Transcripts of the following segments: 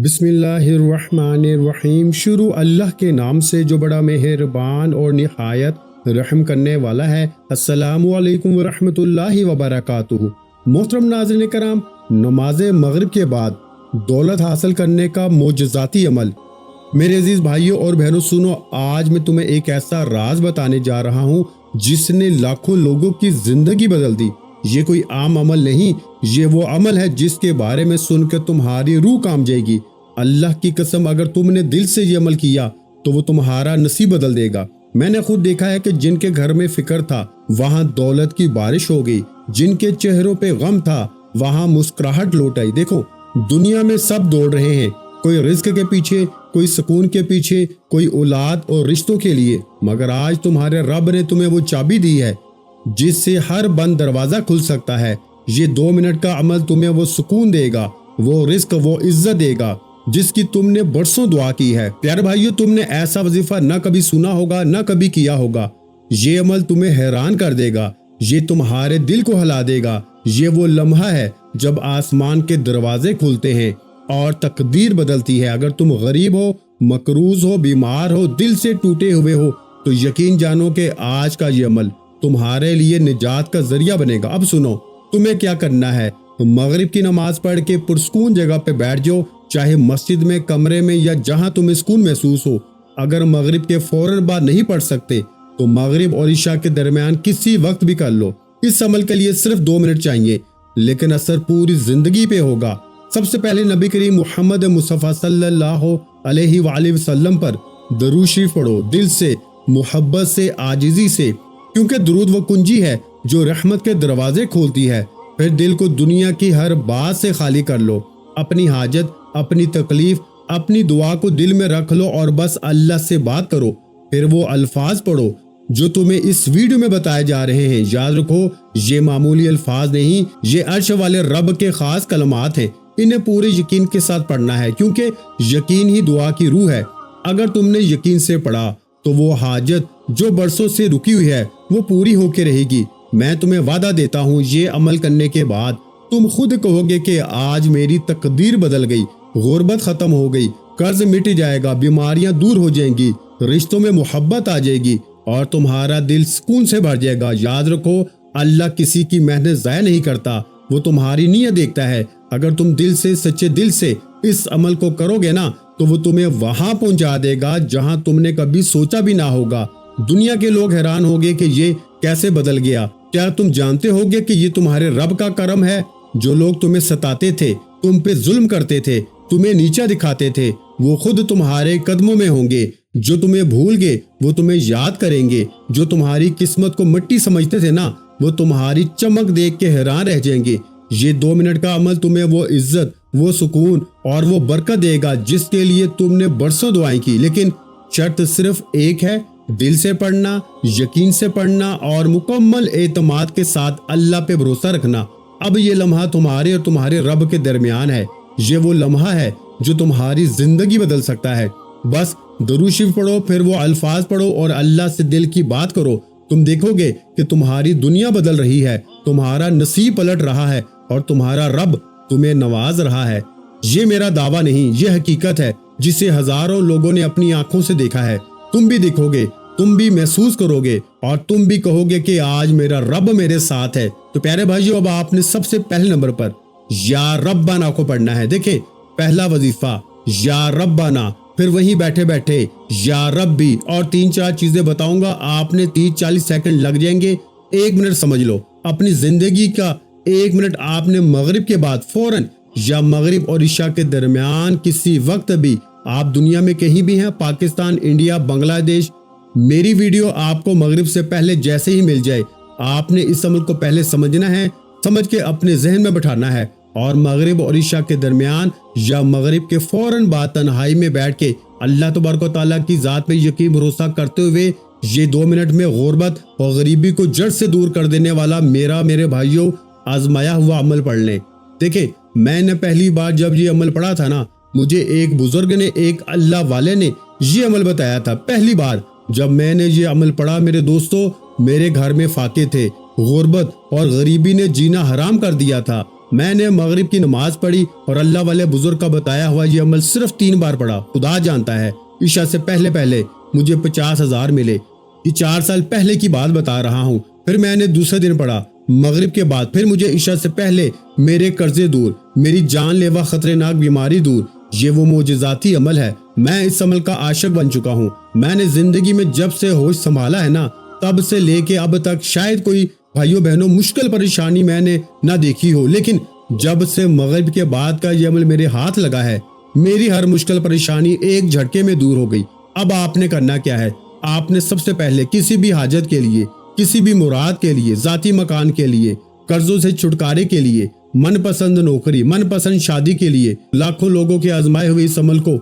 بسم اللہ الرحمن الرحیم۔ شروع اللہ کے نام سے جو بڑا مہربان اور نہایت رحم کرنے والا ہے۔ السلام علیکم ورحمۃ اللہ وبرکاتہ۔ محترم ناظرین کرام، نماز مغرب کے بعد دولت حاصل کرنے کا معجزاتی عمل۔ میرے عزیز بھائیوں اور بہنوں، سنو، آج میں تمہیں ایک ایسا راز بتانے جا رہا ہوں جس نے لاکھوں لوگوں کی زندگی بدل دی۔ یہ کوئی عام عمل نہیں، یہ وہ عمل ہے جس کے بارے میں سن کے تمہاری روح کانپ جائے گی۔ اللہ کی قسم، اگر تم نے دل سے یہ عمل کیا تو وہ تمہارا نصیب بدل دے گا۔ میں نے خود دیکھا ہے کہ جن کے گھر میں فکر تھا وہاں دولت کی بارش ہو گئی، جن کے چہروں پہ غم تھا وہاں مسکراہٹ لوٹ آئی۔ دیکھو، دنیا میں سب دوڑ رہے ہیں، کوئی رزق کے پیچھے، کوئی سکون کے پیچھے، کوئی اولاد اور رشتوں کے لیے، مگر آج تمہارے رب نے تمہیں وہ چابی دی ہے جس سے ہر بند دروازہ کھل سکتا ہے۔ یہ 2 منٹ کا عمل تمہیں وہ سکون دے گا، وہ رزق، وہ عزت دے گا جس کی تم نے برسوں دعا کی ہے۔ پیارے بھائیو، تم نے ایسا وظیفہ نہ کبھی سنا ہوگا، نہ کبھی کیا ہوگا۔ یہ عمل تمہیں حیران کر دے گا، یہ تمہارے دل کو ہلا دے گا۔ یہ وہ لمحہ ہے جب آسمان کے دروازے کھلتے ہیں اور تقدیر بدلتی ہے۔ اگر تم غریب ہو، مقروض ہو، بیمار ہو، دل سے ٹوٹے ہوئے ہو، تو یقین جانو کہ آج کا یہ عمل تمہارے لیے نجات کا ذریعہ بنے گا۔ اب سنو، تمہیں کیا کرنا ہے۔ مغرب کی نماز پڑھ کے پرسکون جگہ پہ بیٹھ جاؤ، چاہے مسجد میں، کمرے میں، یا جہاں تمہیں سکون محسوس ہو۔ اگر مغرب کے فوراً بعد نہیں پڑھ سکتے تو مغرب اور عشاء کے درمیان کسی وقت بھی کر لو۔ اس عمل کے لیے صرف 2 منٹ چاہیے، لیکن اثر پوری زندگی پہ ہوگا۔ سب سے پہلے نبی کریم محمد مصطفیٰ صلی اللہ علیہ وآلہ وسلم پر درود شریف پڑھو، دل سے، محبت سے، عاجزی سے، کیونکہ درود وہ کنجی ہے جو رحمت کے دروازے کھولتی ہے۔ پھر دل کو دنیا کی ہر بات سے خالی کر لو، اپنی حاجت، اپنی تکلیف، اپنی دعا کو دل میں رکھ لو اور بس اللہ سے بات کرو۔ پھر وہ الفاظ پڑھو جو تمہیں اس ویڈیو میں بتائے جا رہے ہیں۔ یاد رکھو، یہ معمولی الفاظ نہیں، یہ عرش والے رب کے خاص کلمات ہیں۔ انہیں پورے یقین کے ساتھ پڑھنا ہے، کیونکہ یقین ہی دعا کی روح ہے۔ اگر تم نے یقین سے پڑھا تو وہ حاجت جو برسوں سے رکی ہوئی ہے وہ پوری ہو کے رہے گی۔ میں تمہیں وعدہ دیتا ہوں، یہ عمل کرنے کے بعد تم خود کہو گے کہ آج میری تقدیر بدل گئی، غربت ختم ہو گئی، قرض مٹ جائے گا، بیماریاں دور ہو جائیں گی، رشتوں میں محبت آ جائے گی اور تمہارا دل سکون سے بھر جائے گا۔ یاد رکھو، اللہ کسی کی محنت ضائع نہیں کرتا، وہ تمہاری نیت دیکھتا ہے۔ اگر تم دل سے، سچے دل سے اس عمل کو کرو گے نا تو وہ تمہیں وہاں پہنچا دے گا جہاں تم نے کبھی سوچا بھی نہ ہوگا۔ دنیا کے لوگ حیران ہوگے کہ یہ کیسے بدل گیا۔ کیا تم جانتے ہوگے کہ یہ تمہارے رب کا کرم ہے؟ جو لوگ تمہیں ستاتے تھے، تم پہ ظلم کرتے تھے، تمہیں نیچا دکھاتے تھے، وہ خود تمہارے قدموں میں ہوں گے۔ جو تمہیں بھول گئے وہ تمہیں یاد کریں گے۔ جو تمہاری قسمت کو مٹی سمجھتے تھے نا، وہ تمہاری چمک دیکھ کے حیران رہ جائیں گے۔ یہ 2 منٹ کا عمل تمہیں وہ عزت، وہ سکون اور وہ برکت دے گا جس کے لیے تم نے برسوں دعائیں کی۔ لیکن شرط صرف ایک ہے، دل سے پڑھنا، یقین سے پڑھنا اور مکمل اعتماد کے ساتھ اللہ پہ بھروسہ رکھنا۔ اب یہ لمحہ تمہارے اور تمہارے رب کے درمیان ہے۔ یہ وہ لمحہ ہے جو تمہاری زندگی بدل سکتا ہے۔ بس درود شریف پڑھو، پھر وہ الفاظ پڑھو اور اللہ سے دل کی بات کرو۔ تم دیکھو گے کہ تمہاری دنیا بدل رہی ہے، تمہارا نصیب پلٹ رہا ہے اور تمہارا رب تمہیں نواز رہا ہے۔ یہ میرا دعویٰ نہیں، یہ حقیقت ہے جسے ہزاروں لوگوں نے اپنی آنکھوں سے دیکھا ہے۔ تم بھی دیکھو گے، تم بھی محسوس کرو گے اور تم بھی کہو گے کہ آج میرا رب میرے ساتھ ہے۔ تو پیارے بھائیو، اب آپ نے سب سے پہلے نمبر پر یا ربنا کو پڑھنا ہے۔ دیکھیں، پہلا وظیفہ یا ربنا، پھر وہیں بیٹھے بیٹھے یا ربی، اور 3-4 چیزیں بتاؤں گا، آپ نے 30-40 سیکنڈ لگ جائیں گے، 1 منٹ سمجھ لو۔ اپنی زندگی کا 1 منٹ آپ نے مغرب کے بعد فوراً یا مغرب اور عشاء کے درمیان کسی وقت بھی، آپ دنیا میں کہیں بھی ہیں، پاکستان، انڈیا، بنگلہ دیش، میری ویڈیو آپ کو مغرب سے پہلے جیسے ہی مل جائے، آپ نے اس عمل کو پہلے سمجھنا ہے، سمجھ کے اپنے ذہن میں بٹھانا ہے، اور مغرب اور عشاء کے درمیان یا مغرب کے فوراً بعد تنہائی میں بیٹھ کے اللہ تبارک و تعالیٰ کی ذات پہ یقین بھروسہ کرتے ہوئے یہ 2 منٹ میں غربت اور غریبی کو جڑ سے دور کر دینے والا میرے بھائیوں آزمایا ہوا عمل پڑھ لیں۔ دیکھیں، میں نے پہلی بار جب یہ عمل پڑھا تھا نا، مجھے ایک بزرگ نے، ایک اللہ والے نے یہ عمل بتایا تھا۔ پہلی بار جب میں نے یہ عمل پڑھا، میرے دوستوں، میرے گھر میں فاقے تھے، غربت اور غریبی نے جینا حرام کر دیا تھا، میں نے مغرب کی نماز پڑھی اور اللہ والے بزرگ کا بتایا ہوا یہ عمل صرف 3 بار پڑھا، خدا جانتا ہے عشاء سے پہلے مجھے 50,000 ملے۔ یہ 4 سال پہلے کی بات بتا رہا ہوں۔ پھر میں نے دوسرے دن پڑھا مغرب کے بعد، پھر مجھے عشاء سے پہلے میرے قرضے دور، میری جان لیوا خطرناک بیماری دور۔ یہ وہ معجزاتی عمل ہے، میں اس عمل کا عاشق بن چکا ہوں۔ میں نے زندگی میں جب سے ہوش سنبھالا ہے نا، تب سے لے کے اب تک شاید کوئی بھائیوں بہنوں مشکل پریشانی میں نے نہ دیکھی ہو، لیکن جب سے مغرب کے بعد کا یہ عمل میرے ہاتھ لگا ہے، میری ہر مشکل پریشانی ایک جھٹکے میں دور ہو گئی۔ اب آپ نے کرنا کیا ہے؟ آپ نے سب سے پہلے کسی بھی حاجت کے لیے، کسی بھی مراد کے لیے، ذاتی مکان کے لیے، قرضوں سے چھٹکارے کے لیے، من پسند نوکری، من پسند شادی کے لیے، لاکھوں لوگوں کے آزمائے ہوئے اس عمل کو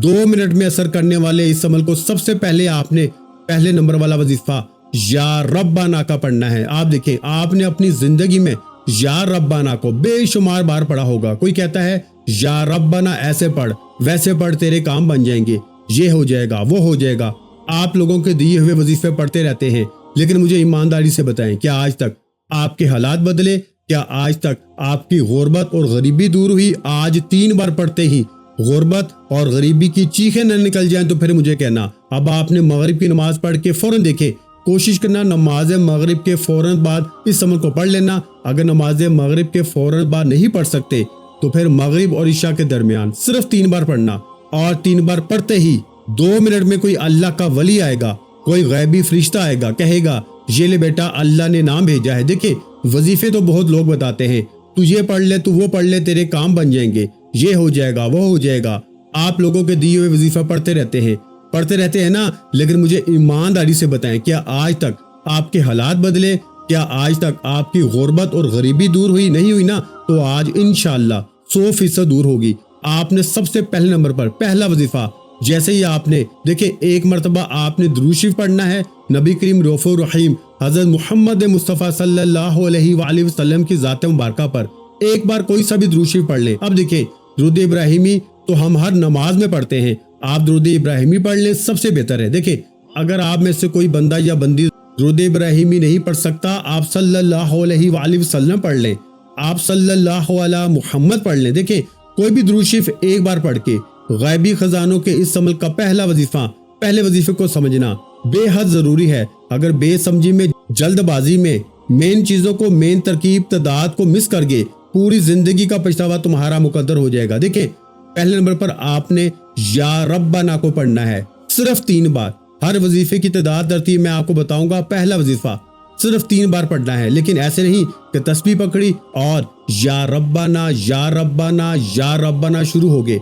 2 منٹ میں اثر کرنے والے اس عمل کو سب سے پہلے آپ نے پہلے نمبر والا وظیفہ یا ربنا کا پڑھنا ہے۔ آپ دیکھیں، آپ نے اپنی زندگی میں یا ربنا کو بے شمار بار پڑھا ہوگا۔ کوئی کہتا ہے یا ربنا ایسے پڑھ، ویسے پڑھ، تیرے کام بن جائیں گے، یہ ہو جائے گا، وہ ہو جائے گا۔ آپ لوگوں کے دیے ہوئے وظیفے پڑھتے رہتے ہیں، لیکن مجھے ایمانداری سے بتائیں، کیا آج تک آپ کے حالات بدلے؟ کیا آج تک آپ کی غربت اور غریبی دور ہوئی؟ آج 3 بار پڑھتے ہی غربت اور غریبی کی چیخیں نہ نکل جائیں تو پھر مجھے کہنا۔ اب آپ نے مغرب کی نماز پڑھ کے فوراً دیکھیں، کوشش کرنا نماز مغرب کے فوراً بعد اس عمل کو پڑھ لینا۔ اگر نماز مغرب کے فوراً بعد نہیں پڑھ سکتے تو پھر مغرب اور عشاء کے درمیان صرف 3 بار پڑھنا، اور 3 بار پڑھتے ہی 2 منٹ میں کوئی اللہ کا ولی آئے گا، کوئی غیبی فرشتہ آئے گا، کہے گا یہ لے بیٹا اللہ نے نام بھیجا ہے۔ دیکھیں، وظیفے تو بہت لوگ بتاتے ہیں، تو یہ پڑھ لے، تو وہ پڑھ لے، تیرے کام بن جائیں گے، یہ ہو جائے گا، وہ ہو جائے گا۔ آپ لوگوں کے دیے ہوئے وظیفہ پڑھتے رہتے ہیں نا، لیکن مجھے ایمانداری سے بتائیں، کیا آج تک آپ کے حالات بدلے؟ کیا آج تک آپ کی غربت اور غریبی دور ہوئی؟ نہیں ہوئی نا، تو آج انشاءاللہ 100% دور ہوگی۔ آپ نے سب سے پہلے نمبر پر پہلا وظیفہ، جیسے ہی آپ نے دیکھیں، ایک مرتبہ آپ نے درود شریف پڑھنا ہے نبی کریم رؤوف الرحیم حضرت محمد مصطفیٰ صلی اللہ علیہ وآلہ وسلم کی ذات مبارکہ پر ایک بار کوئی سا بھی درود شریف پڑھ لیں۔ اب دیکھیں، درود ابراہیمی تو ہم ہر نماز میں پڑھتے ہیں، آپ درود ابراہیمی پڑھ لیں، سب سے بہتر ہے۔ دیکھیں، اگر آپ میں سے کوئی بندہ یا بندی درود ابراہیمی نہیں پڑھ سکتا، آپ صلی اللہ علیہ وآلہ وسلم پڑھ لیں، آپ صلی اللہ علیہ محمد پڑھ لیں۔ دیکھیں، کوئی بھی درود شریف ایک بار پڑھ کے غیبی خزانوں کے اس عمل کا پہلا وظیفہ، پہلے وظیفے کو سمجھنا بے حد ضروری ہے۔ اگر بے سمجھی میں، جلد بازی میں مین چیزوں کو، مین ترکیب تعداد کو مس کر گئے، پوری زندگی کا پچھتاوا تمہارا مقدر ہو جائے گا۔ دیکھیں، پہلے نمبر پر آپ نے یا ربنا کو پڑھنا ہے صرف 3 بار۔ ہر وظیفے کی تعداد ترتیب میں آپ کو بتاؤں گا۔ پہلا وظیفہ صرف 3 بار پڑھنا ہے، لیکن ایسے نہیں کہ تسبیح پکڑی اور یا ربنا یا ربنا یا ربنا شروع ہو گئے۔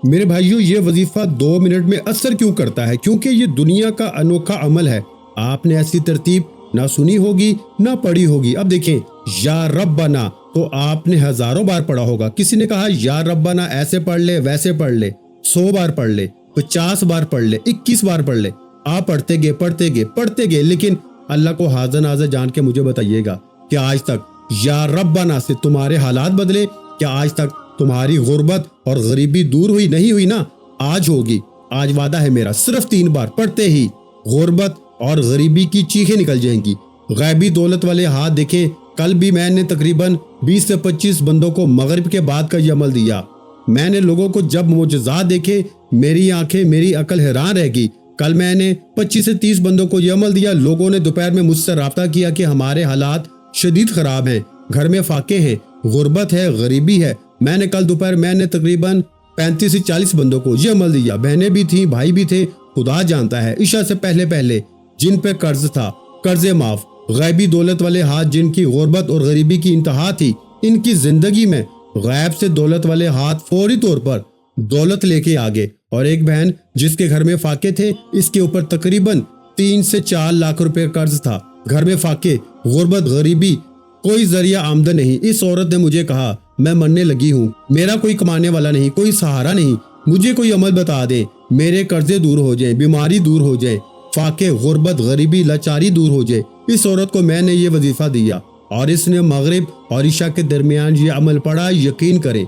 میرے بھائیوں، یہ وظیفہ 2 منٹ میں اثر کیوں کرتا ہے؟ کیونکہ یہ دنیا کا انوکھا عمل ہے۔ آپ نے ایسی ترتیب نہ سنی ہوگی نہ پڑھی ہوگی۔ اب دیکھیں، یا ربنا تو آپ نے ہزاروں بار پڑھا ہوگا۔ کسی نے کہا یا ربنا ایسے پڑھ لے، ویسے پڑھ لے، 100 بار پڑھ لے، 50 بار پڑھ لے، 21 بار پڑھ لے۔ آپ پڑھتے گئے، لیکن اللہ کو حاضر ناظر جان کے مجھے بتائیے گا کہ آج تک یا ربنا سے تمہارے حالات بدلے؟ کیا آج تک تمہاری غربت اور غریبی دور ہوئی؟ نہیں ہوئی نا، آج ہوگی۔ آج وعدہ ہے میرا، صرف 3 بار پڑھتے ہی غربت اور غریبی کی چیخیں نکل جائیں گی۔ غیبی دولت والے ہاتھ دیکھیں، کل بھی میں نے تقریباً 20 سے 25 بندوں کو مغرب کے بعد کا یہ عمل دیا۔ میں نے لوگوں کو جب معجزات دیکھے، میری آنکھیں، میری عقل حیران رہ گئی۔ کل میں نے 25 سے 30 بندوں کو یہ عمل دیا۔ لوگوں نے دوپہر میں مجھ سے رابطہ کیا کہ ہمارے حالات شدید خراب ہیں، گھر میں فاقے ہیں، غربت ہے، غریبی ہے۔ میں نے کل دوپہر میں نے تقریباً 35 سے 40 بندوں کو یہ عمل دیا۔ بہنیں بھی تھیں، بھائی بھی تھے، خدا جانتا ہے۔ عشاء سے پہلے جن پہ قرض تھا، قرض معاف۔ غیبی دولت والے ہاتھ جن کی غربت اور غریبی کی انتہا تھی، ان کی زندگی میں غیب سے دولت والے ہاتھ فوری طور پر دولت لے کے آگے۔ اور ایک بہن جس کے گھر میں فاقے تھے، اس کے اوپر تقریباً 3 سے 4 لاکھ روپے قرض تھا۔ گھر میں فاقے، غربت، غریبی، کوئی ذریعہ آمدن نہیں۔ اس عورت نے مجھے کہا، میں مرنے لگی ہوں، میرا کوئی کمانے والا نہیں، کوئی سہارا نہیں، مجھے کوئی عمل بتا دیں، میرے قرضے دور ہو جائیں، بیماری دور ہو جائے، فاقے، غربت، غریبی، لاچاری دور ہو جائے۔ اس عورت کو میں نے یہ وظیفہ دیا اور اس نے مغرب اور عشاء کے درمیان یہ عمل پڑھا۔ یقین کریں،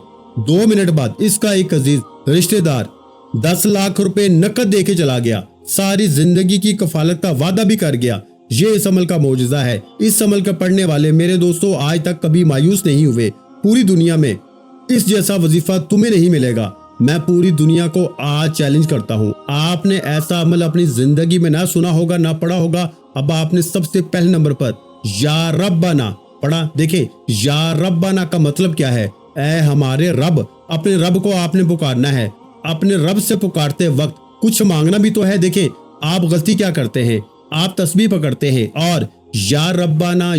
2 منٹ بعد اس کا ایک عزیز رشتہ دار 10 لاکھ روپے نقد دے کے چلا گیا، ساری زندگی کی کفالت کا وعدہ بھی کر گیا۔ یہ اس عمل کا معجزہ ہے۔ اس عمل کا پڑھنے والے میرے دوستوں آج تک کبھی مایوس نہیں ہوئے، پوری دنیا میں اس جیسا وظیفہ تمہیں نہیں ملے گا۔ میں پوری دنیا کو آج چیلنج کرتا ہوں، آپ نے ایسا عمل اپنی زندگی میں نہ سنا ہوگا نہ پڑھا ہوگا۔ اب آپ نے سب سے پہلے نمبر پر یا ربنا پڑھا۔ دیکھیں یا ربنا کا مطلب کیا ہے؟ اے ہمارے رب، اپنے رب کو آپ نے پکارنا ہے۔ اپنے رب سے پکارتے وقت کچھ مانگنا بھی تو ہے۔ دیکھیں آپ غلطی کیا کرتے ہیں، آپ تسبیح پکڑتے ہیں اور یا ربنا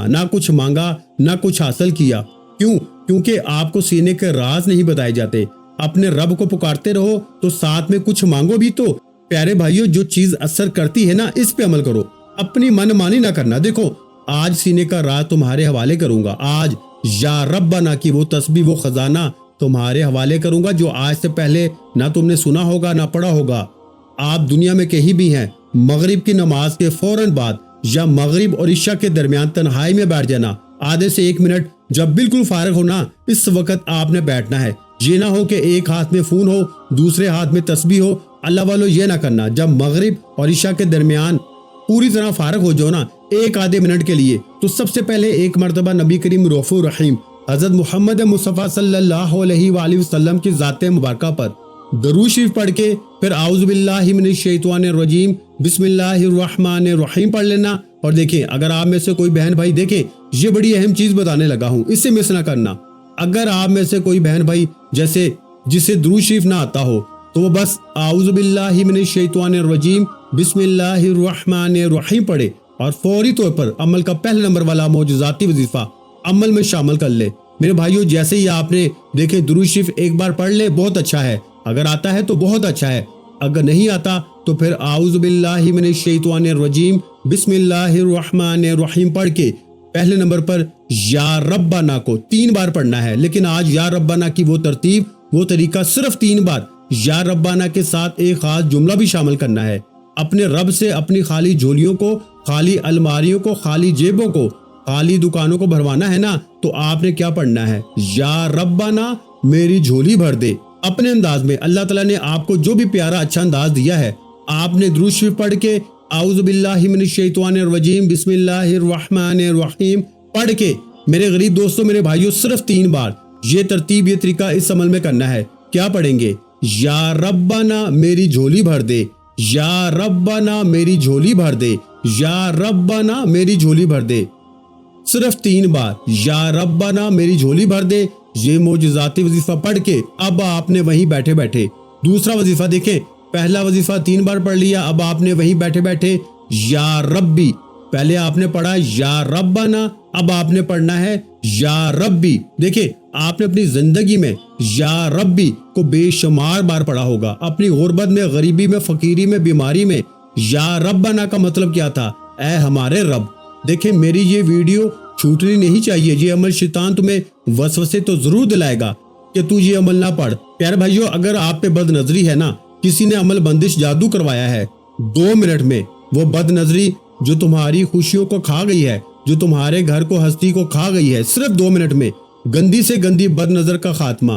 نہ کچھ مانگا نہ کچھ حاصل کیا۔ کیوں؟ کیونکہ آپ کو سینے کے راز نہیں بتائے جاتے۔ اپنے رب کو پکارتے رہو تو ساتھ میں کچھ مانگو بھی تو۔ پیارے بھائیوں، جو چیز اثر کرتی ہے نا، اس پہ عمل کرو، اپنی من مانی نہ کرنا۔ دیکھو آج سینے کا راز تمہارے حوالے کروں گا، آج یا ربنا کی وہ تسبیح، وہ خزانہ تمہارے حوالے کروں گا جو آج سے پہلے نہ تم نے سنا ہوگا نہ پڑھا ہوگا۔ آپ دنیا میں کہیں بھی ہیں، مغرب کی نماز کے فوراً بعد یا مغرب اور عشاء کے درمیان تنہائی میں بیٹھ جانا، آدھے سے 1 منٹ جب بالکل فارغ ہونا، اس وقت آپ نے بیٹھنا ہے۔ یہ نہ ہو کہ ایک ہاتھ میں فون ہو دوسرے ہاتھ میں تسبیح ہو۔ اللہ والو یہ نہ کرنا۔ جب مغرب اور عشاء کے درمیان پوری طرح فارغ ہو جاؤ نا، ایک آدھے منٹ کے لیے، تو سب سے پہلے ایک مرتبہ نبی کریم رؤوف رحیم حضرت محمد مصطفیٰ صلی اللہ علیہ وآلہ وسلم کی ذات مبارکہ پر درود شریف پڑھ کے پھر اعوذ باللہ من الشیطان الرجیم بسم اللہ الرحمن الرحیم پڑھ لینا۔ اور دیکھیں اگر آپ میں سے کوئی بہن بھائی، دیکھیں یہ بڑی اہم چیز بتانے لگا ہوں، اس سے مس نہ کرنا۔ اگر آپ میں سے کوئی بہن بھائی جیسے جسے درود شریف نہ آتا ہو تو وہ بس اعوذ باللہ من الشیطان الرجیم بسم اللہ الرحمن الرحیم پڑھے اور فوری طور پر عمل کا پہلے نمبر والا معجزاتی وظیفہ عمل میں شامل کر لے۔ میرے بھائیوں، جیسے ہی آپ نے دیکھیں درود شریف ایک بار پڑھ لے، بہت اچھا ہے، اگر آتا ہے تو بہت اچھا ہے، اگر نہیں آتا تو پھر اعوذ باللہ من الشیطان الرجیم بسم اللہ الرحمن الرحیم پڑھ کے پہلے نمبر پر یا ربنا کو 3 بار پڑھنا ہے۔ لیکن آج یا ربنا کی وہ ترتیب، وہ طریقہ صرف 3 بار یا ربنا کے ساتھ ایک خاص جملہ بھی شامل کرنا ہے۔ اپنے رب سے اپنی خالی جھولیوں کو، خالی الماریوں کو، خالی جیبوں کو، خالی دکانوں کو بھروانا ہے نا، تو آپ نے کیا پڑھنا ہے؟ یا ربنا میری جھولی بھر دے۔ اپنے انداز میں اللہ تعالیٰ نے آپ کو جو بھی پیارا اچھا انداز دیا ہے، آپ نے درود شریف پڑھ کے اعوذ باللہ من الشیطان الرجیم بسم اللہ الرحمن الرحیم پڑھ کے میرے غریب دوستوں، میرے بھائیوں، صرف 3 بار یہ ترتیب، یہ طریقہ اس عمل میں کرنا ہے۔ کیا پڑھیں گے؟ یا ربنا میری جھولی بھر دے، یا ربنا میری جھولی بھر دے، یا ربنا میری جھولی بھر دے۔ صرف 3 بار یا ربنا میری جھولی بھر دے، یہ معجزاتی وظیفہ پڑھ کے اب آپ نے وہیں بیٹھے بیٹھے دوسرا وظیفہ، دیکھیں پہلا وظیفہ 3 بار پڑھ لیا، اب آپ نے وہیں بیٹھے بیٹھے یا ربی، پہلے آپ نے پڑھا یا ربنا، اب آپ نے پڑھنا ہے یا ربی۔ دیکھیں آپ نے اپنی زندگی میں یا ربی کو بے شمار بار پڑھا ہوگا، اپنی غربت میں، غریبی میں، فقیری میں، بیماری میں۔ یا ربنا کا مطلب کیا تھا؟ اے ہمارے رب۔ دیکھیں میری یہ ویڈیو چھوٹنی نہیں چاہیے، یہ عمل شیطان تمہیں وسوسے تو ضرور دلائے گا کہ تو یہ عمل نہ پڑھ۔ پیارے بھائیوں، اگر آپ پہ بد نظری ہے نا، کسی نے عمل بندش جادو کروایا ہے، 2 منٹ میں وہ بد نظری جو تمہاری خوشیوں کو کھا گئی ہے، جو تمہارے گھر کو، ہستی کو کھا گئی ہے، صرف 2 منٹ میں گندی سے گندی بد نظر کا خاتمہ،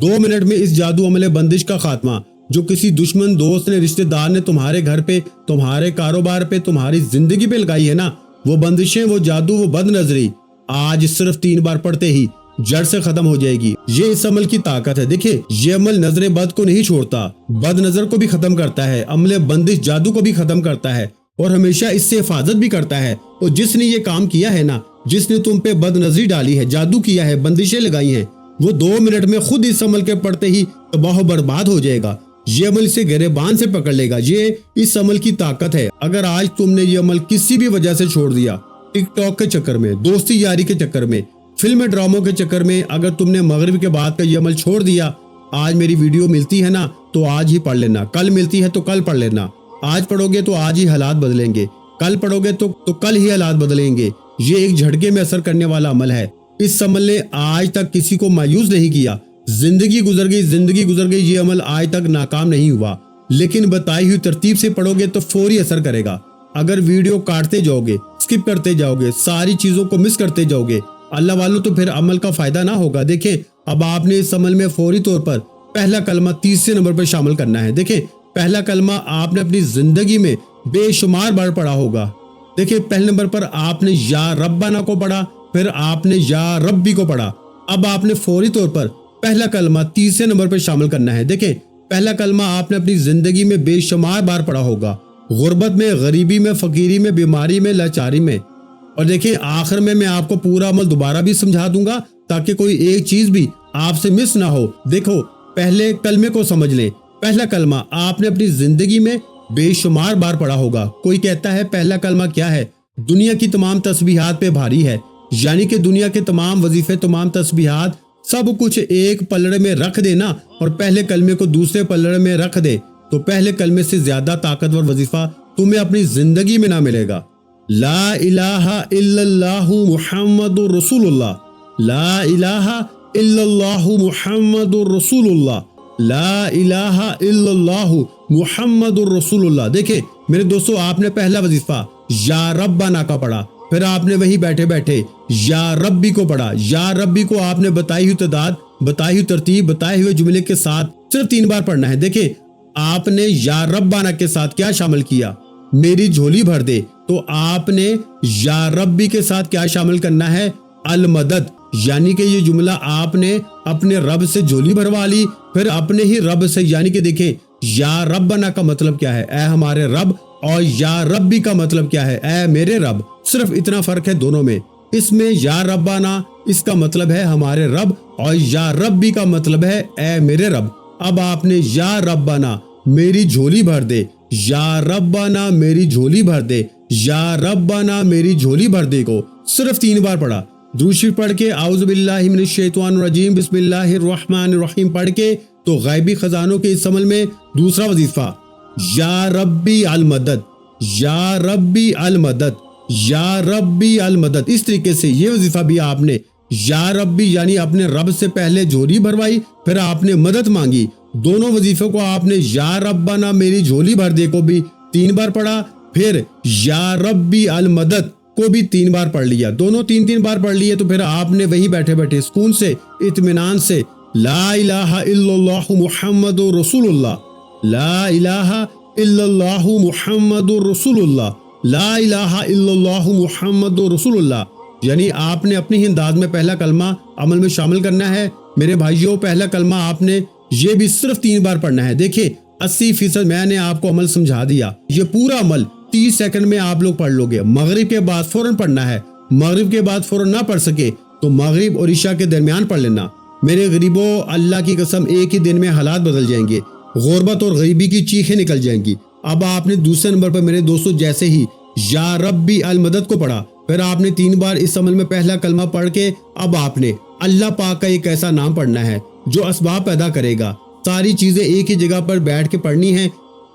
2 منٹ میں اس جادو عمل بندش کا خاتمہ، جو کسی دشمن، دوست نے، رشتہ دار نے تمہارے گھر پہ، تمہارے کاروبار پہ، تمہاری زندگی پہ لگائی ہے نا، وہ بندشیں، وہ جادو، وہ بد نظری آج صرف 3 بار پڑھتے ہی جڑ سے ختم ہو جائے گی۔ یہ اس عمل کی طاقت ہے۔ دیکھیں یہ عمل نظر بد کو نہیں چھوڑتا، بد نظر کو بھی ختم کرتا ہے، عمل بندش جادو کو بھی ختم کرتا ہے اور ہمیشہ اس سے حفاظت بھی کرتا ہے۔ اور جس نے یہ کام کیا ہے نا، جس نے تم پہ بد نظری ڈالی ہے، جادو کیا ہے، بندشیں لگائی ہیں، وہ 2 منٹ میں خود اس عمل کے پڑھتے ہی تباہ و برباد ہو جائے گا۔ یہ عمل اسے گریبان سے پکڑ لے گا۔ یہ اس عمل کی طاقت ہے۔ اگر آج تم نے یہ عمل کسی بھی وجہ سے چھوڑ دیا، ٹک ٹاک کے چکر میں، دوستی یاری کے چکر میں، فلم ڈراموں کے چکر میں، اگر تم نے مغرب کے بعد کا یہ عمل چھوڑ دیا، آج میری ویڈیو ملتی ہے نا تو آج ہی پڑھ لینا، کل ملتی ہے تو کل پڑھ لینا، آج پڑھو گے تو آج ہی حالات بدلیں گے، کل پڑھو گے تو کل ہی حالات بدلیں گے۔ یہ ایک جھٹکے میں اثر کرنے والا عمل ہے۔ اس عمل نے آج تک کسی کو مایوس نہیں کیا۔ زندگی گزر گئی، یہ عمل آج تک ناکام نہیں ہوا۔ لیکن بتائی ہوئی ترتیب سے پڑھو گے تو فوری اثر کرے گا۔ اگر ویڈیو کاٹتے جاؤ گے، اسکپ کرتے جاؤ گے، ساری چیزوں کو مس کرتے جاؤ گے، اللہ والوں، تو پھر عمل کا فائدہ نہ ہوگا۔ دیکھیں اب آپ نے اس عمل میں فوری طور پر پہلا کلمہ 30 نمبر پر شامل کرنا ہے۔ دیکھیں پہلا کلمہ آپ نے اپنی زندگی میں بے شمار بار پڑھا ہوگا۔ دیکھیں پہلے نمبر پر آپ نے یا ربنا کو پڑھا، پھر آپ نے یا ربی کو پڑھا، اب آپ نے فوری طور پر پہلا کلمہ تیسرے نمبر پہ شامل کرنا ہے۔ دیکھیں پہلا کلمہ آپ نے اپنی زندگی میں بے شمار بار پڑھا ہوگا، غربت میں، غریبی میں، فقیری میں، بیماری میں، لاچاری میں۔ اور دیکھیں آخر میں آپ کو پورا عمل دوبارہ بھی سمجھا دوں گا تاکہ کوئی ایک چیز بھی آپ سے مس نہ ہو۔ دیکھو پہلے کلمے کو سمجھ لیں۔ پہلا کلمہ آپ نے اپنی زندگی میں بے شمار بار پڑھا ہوگا۔ کوئی کہتا ہے پہلا کلمہ کیا ہے؟ دنیا کی تمام تسبیحات پہ بھاری ہے، یعنی کہ دنیا کے تمام وظیفے، تمام تسبیحات، سب کچھ ایک پلڑے میں رکھ دینا اور پہلے کلمے کو دوسرے پلڑے میں رکھ دے تو پہلے کلمے سے زیادہ طاقتور وظیفہ تمہیں اپنی زندگی میں نہ ملے گا۔ لا الہ الا اللہ محمد رسول اللہ، لا الہ الا اللہ محمد رسول اللہ، لا الہ الا اللہ محمد رسول اللہ۔ دیکھیں میرے دوستو آپ نے پہلا وظیفہ یا ربنا کا پڑھا، پھر آپ نے وہی بیٹھے بیٹھے یا ربی کو پڑھا۔ یا ربی کو آپ نے بتائی ہوئی تعداد، بتائی ہوئی ترتیب، بتائے ہوئے جملے کے ساتھ صرف 3 بار پڑھنا ہے۔ دیکھیں آپ نے یا ربنا کے ساتھ کیا شامل کیا؟ میری جھولی بھر دے۔ تو آپ نے یا ربی کے ساتھ کیا شامل کرنا ہے؟ المدد، یعنی کہ یہ جملہ آپ نے اپنے رب سے جھولی بھروا لی، پھر اپنے ہی رب سے، یعنی کہ دیکھیں یا ربنا کا مطلب کیا ہے؟ اے ہمارے رب، اور یا ربی کا مطلب کیا ہے؟ اے میرے رب۔ صرف اتنا فرق ہے دونوں میں۔ اس میں یا ربنا اس کا مطلب ہے ہمارے رب، اور یا ربی کا مطلب ہے اے میرے رب۔ اب آپ نے یا ربنا میری جھولی بھر دے، یا ربنا میری جھولی بھر دے، یا ربنا میری جھولی بھر دے کو صرف 3 بار پڑھا۔ درود شریف پڑھ کے اعوذ باللہ من الشیطان الرجیم بسم اللہ الرحمن الرحیم پڑھ کے تو غیبی خزانوں کے اس عمل میں دوسرا وظیفہ یا ربی المدد، یا ربی المدد، یا ربی المدد۔ اس طریقے سے یہ وظیفہ بھی آپ نے یا ربی یعنی اپنے رب سے پہلے جھولی بھروائی، پھر آپ نے مدد مانگی۔ دونوں وظیفوں کو آپ نے یا ربنا میری جھولی بھر دے کو بھی 3 بار پڑھا، پھر یا ربی المدد کو بھی 3 بار پڑھ لیا۔ دونوں 3 بار پڑھ لیے تو پھر آپ نے وہی بیٹھے بیٹھے سکون سے، اطمینان سے لا الہ الا اللہ محمد رسول اللہ، لا الہ الا اللہ محمد رسول اللہ، لا الہ الا اللہ محمد رسول اللہ، یعنی آپ نے اپنی ہی انداز میں پہلا کلمہ عمل میں شامل کرنا ہے۔ میرے بھائیوں پہلا کلمہ آپ نے یہ بھی صرف 3 بار پڑھنا ہے۔ دیکھیں 80% میں نے آپ کو عمل سمجھا دیا، یہ پورا عمل 30 سیکنڈ میں آپ لوگ پڑھ لو گے۔ مغرب کے بعد فوراً پڑھنا ہے، مغرب کے بعد فوراً نہ پڑھ سکے تو مغرب اور عشاء کے درمیان پڑھ لینا۔ میرے غریبوں اللہ کی قسم ایک ہی دن میں حالات بدل جائیں گے، غربت اور غریبی کی چیخیں نکل جائیں گی۔ اب آپ نے دوسرے نمبر پر میرے دوستو جیسے ہی یا ربی المدد کو پڑھا، پھر آپ نے 3 بار اس عمل میں پہلا کلمہ پڑھ کے اب آپ نے اللہ پاک کا ایک ایسا نام پڑھنا ہے جو اسباب پیدا کرے گا۔ ساری چیزیں ایک ہی جگہ پر بیٹھ کے پڑھنی ہے،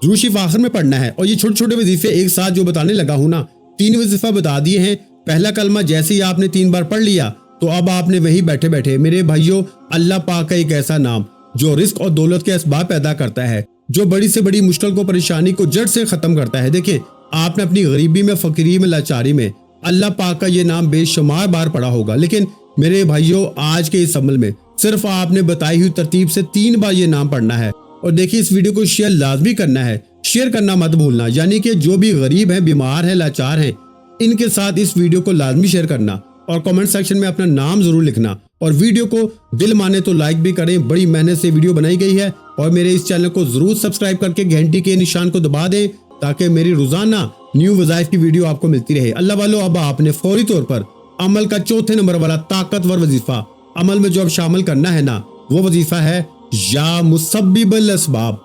درود شریف آخر میں پڑھنا ہے۔ اور یہ چھوٹے چھوٹے وظیفے ایک ساتھ جو بتانے لگا ہوں نا، 3 وظیفہ بتا دیے ہیں۔ پہلا کلمہ جیسے ہی آپ نے 3 بار پڑھ لیا تو اب آپ نے وہی بیٹھے بیٹھے میرے بھائیوں اللہ پاک کا ایک ایسا نام جو رزق اور دولت کے اسباب پیدا کرتا ہے، جو بڑی سے بڑی مشکل کو، پریشانی کو جڑ سے ختم کرتا ہے۔ دیکھیں آپ نے اپنی غریبی میں، فقیری میں، لاچاری میں اللہ پاک کا یہ نام بے شمار بار پڑھا ہوگا، لیکن میرے بھائیوں آج کے اس عمل میں صرف آپ نے بتائی ہوئی ترتیب سے 3 بار یہ نام پڑھنا ہے۔ اور دیکھیں اس ویڈیو کو شیئر لازمی کرنا ہے، شیئر کرنا مت بھولنا، یعنی کہ جو بھی غریب ہیں، بیمار ہیں، لاچار ہیں، ان کے ساتھ اس ویڈیو کو لازمی شیئر کرنا اور کمنٹ سیکشن میں اپنا نام ضرور لکھنا، اور ویڈیو کو دل مانے تو لائک بھی کریں۔ بڑی محنت سے ویڈیو بنائی گئی ہے، اور میرے اس چینل کو ضرور سبسکرائب کر کے گھنٹی کے نشان کو دبا دیں تاکہ میری روزانہ نیو وظائف کی ویڈیو آپ کو ملتی رہے۔ اللہ والو اب آپ نے فوری طور پر عمل کا 4تھے نمبر والا طاقتور وظیفہ عمل میں جو اب شامل کرنا ہے نا، وہ وظیفہ ہے یا مسبب الاسباب،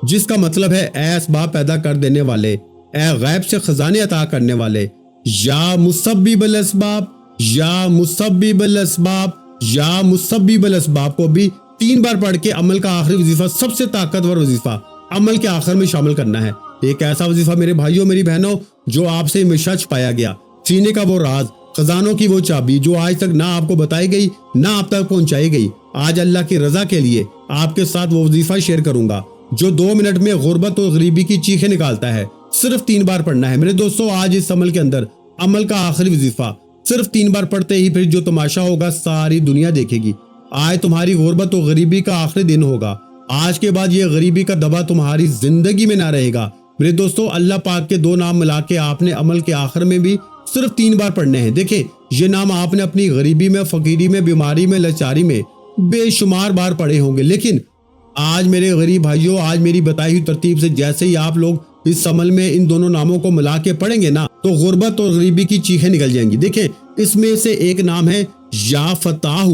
جس کا مطلب ہے اے اسباب پیدا کر دینے والے، اے غیب سے خزانے عطا کرنے والے، یا مسبب الاسباب، یا مسبب الاسباب، یا مسبب الاسباب کو بھی 3 بار پڑھ کے عمل کا آخری وظیفہ، سب سے طاقتور وظیفہ عمل کے آخر میں شامل کرنا ہے۔ ایک ایسا وظیفہ میرے بھائیوں میری بہنوں جو آپ سے ہمیشہ چھپایا گیا، سینے کا وہ راز، خزانوں کی وہ چابی جو آج تک نہ آپ کو بتائی گئی، نہ آپ تک پہنچائی گئی۔ آج اللہ کی رضا کے لیے آپ کے ساتھ وہ وظیفہ شیئر کروں گا جو 2 منٹ میں غربت اور غریبی کی چیخیں نکالتا ہے۔ صرف 3 بار پڑھنا ہے میرے دوستو۔ آج اس عمل کے اندر عمل کا آخری وظیفہ صرف 3 بار پڑھتے ہی پھر جو تماشا ہوگا ساری دنیا دیکھے گی۔ آج تمہاری غربت اور غریبی کا آخری دن ہوگا۔ آج کے بعد یہ غریبی کا دبا تمہاری زندگی میں نہ رہے گا۔ میرے دوستو اللہ پاک کے 2 نام ملا کے آپ نے عمل کے آخر میں بھی صرف 3 بار پڑھنے ہیں۔ دیکھیں یہ نام آپ نے اپنی غریبی میں، فقیری میں، بیماری میں، لاچاری میں بے شمار بار پڑھے ہوں گے، لیکن آج میرے غریب بھائیوں، آج میری بتائی ہوئی ترتیب سے جیسے ہی آپ لوگ اس عمل میں ان دونوں ناموں کو ملا کے پڑھیں گے نا تو غربت اور غریبی کی چیخیں نکل جائیں گی۔ دیکھیں اس میں سے ایک نام ہے یا فتاح۔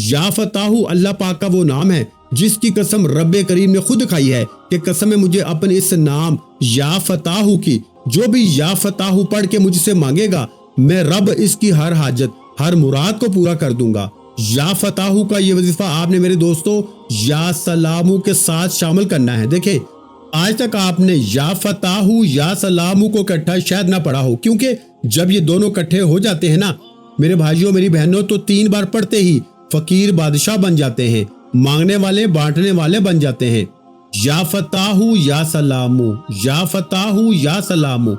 یا فتاح اللہ پاک کا وہ نام ہے جس کی قسم رب کریم نے خود کھائی ہے کہ قسم ہے مجھے اپنے اس نام یا فتاح کی، جو بھی یا فتاح پڑھ کے مجھ سے مانگے گا میں رب اس کی ہر حاجت، ہر مراد کو پورا کر دوں گا۔ یا فتاح کا یہ وظیفہ آپ نے میرے دوستو یا سلامو کے ساتھ شامل کرنا ہے۔ دیکھیں آج تک آپ نے یا فتاح یا سلامو کو اکٹھا شاید نہ پڑھا ہو، کیونکہ جب یہ دونوں اکٹھے ہو جاتے ہیں نا میرے بھائیوں میری بہنوں تو 3 بار پڑھتے ہی فقیر بادشاہ بن جاتے ہیں، مانگنے والے بانٹنے والے بن جاتے ہیں۔ یا فتاح یا سلامو، یا فتاح یا سلامو،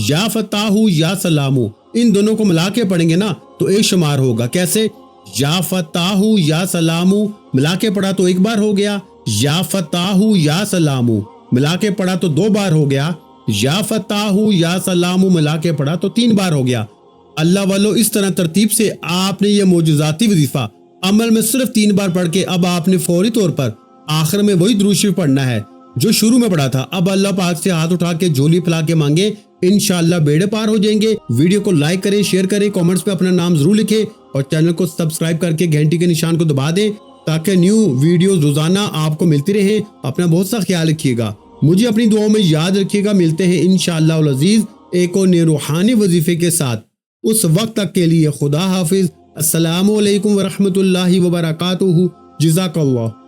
یا فتاح یا سلامو، ان دونوں کو ملا کے پڑھیں گے نا تو ایک شمار ہوگا۔ کیسے؟ یا فتاح یا سلامو ملا کے پڑھا تو 1 بار ہو گیا، یا فتاح یا سلامو ملا کے پڑھا تو 2 بار ہو گیا، یا فتاح یا سلامو ملا کے پڑھا تو 3 بار ہو گیا۔ اللہ والو اس طرح ترتیب سے آپ نے یہ معجزاتی وظیفہ عمل میں صرف 3 بار پڑھ کے اب آپ نے فوری طور پر آخر میں وہی درود شریف پڑھنا ہے جو شروع میں پڑھا تھا۔ اب اللہ پاک سے ہاتھ اٹھا کے جھولی پھیلا کے مانگے، انشاءاللہ بیڑے پار ہو جائیں گے۔ ویڈیو کو لائک کریں، شیئر کریں، کامنٹس پہ اپنا نام ضرور لکھیں اور چینل کو سبسکرائب کر کے گھنٹی کے نشان کو دبا دیں تاکہ نیو ویڈیوز روزانہ آپ کو ملتی رہیں۔ اپنا بہت سا خیال رکھیے گا، مجھے اپنی دعاؤں میں یاد رکھیے گا۔ ملتے ہیں انشاءاللہ العزیز ایک اور نئے روحانی وظیفے کے ساتھ، اس وقت تک کے لیے خدا حافظ۔ السلام علیکم ورحمۃ اللہ وبرکاتہ۔ جزاک اللہ۔